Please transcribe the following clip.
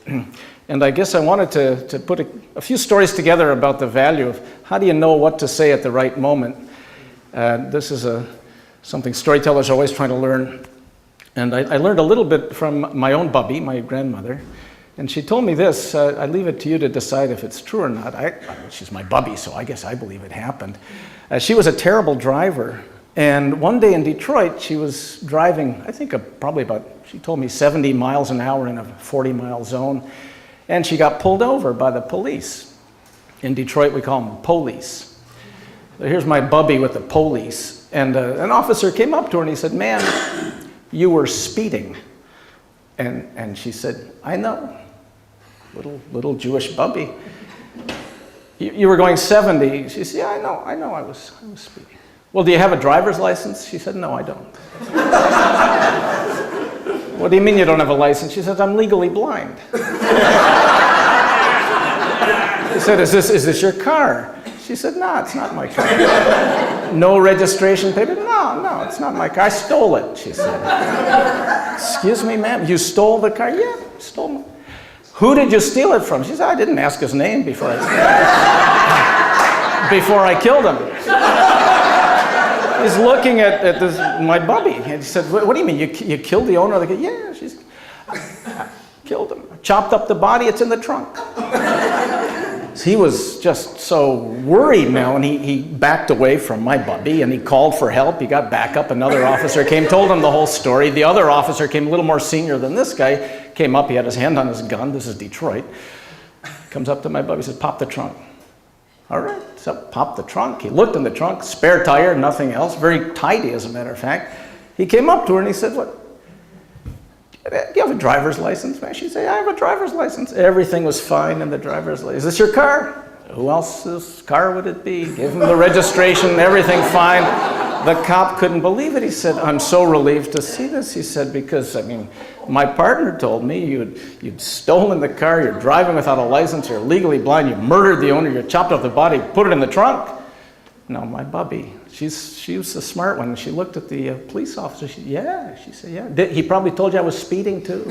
And I guess I wanted to put a few stories together about the value of how do you know what to say at the right moment. This is something storytellers are always trying to learn. And I learned a little bit from my own bubby, my grandmother. And she told me this. I leave it to you to decide if it's true or not. She's my bubby, so I guess I believe it happened. She was a terrible driver. And one day in Detroit, she was driving, I think probably about, she told me 70 miles an hour in a 40-mile zone. And she got pulled over by the police. In Detroit, we call them police. So here's my bubby with the police. And an officer came up to her and he said, "Ma'am, you were speeding." And she said, "I know, little Jewish bubby. You were going 70. She said, "Yeah, I know, I was speeding." "Well, do you have a driver's license?" She said, "No, I don't." "What do you mean you don't have a license?" She said, "I'm legally blind." He said, "Is this your car?" She said, "No, it's not my car." "No registration paper?" No, it's not my car. I stole it," she said. "Excuse me, ma'am, you stole the car?" "Yeah, I stole it." "Who did you steal it from?" She said, "I didn't ask his name before I killed him." He's looking at my bubby, and he said, "What do you mean, you killed the owner of the car?" "Yeah, I killed him. I chopped up the body, it's in the trunk." He was just so worried now, and he backed away from my bubby, and he called for help. He got back up. Another officer came, told him the whole story. The other officer came, a little more senior than this guy, came up. He had his hand on his gun. This is Detroit. Comes up to my bubby, says, "Pop the trunk." "All right." So popped the trunk. He looked in the trunk, spare tire, nothing else. Very tidy, as a matter of fact. He came up to her and he said, "What? Do you have a driver's license, man?" She said, "I have a driver's license." Everything was fine in the driver's license. "Is this your car?" "Who else's car would it be?" Give him the registration, everything fine. The cop couldn't believe it. He said, "I'm so relieved to see this." He said, "Because, my partner told me you'd stolen the car, you're driving without a license, you're legally blind, you murdered the owner, you chopped off the body, put it in the trunk." No, my bubby, she was the smart one. She looked at the police officer. She said, "Yeah." He probably told you I was speeding too.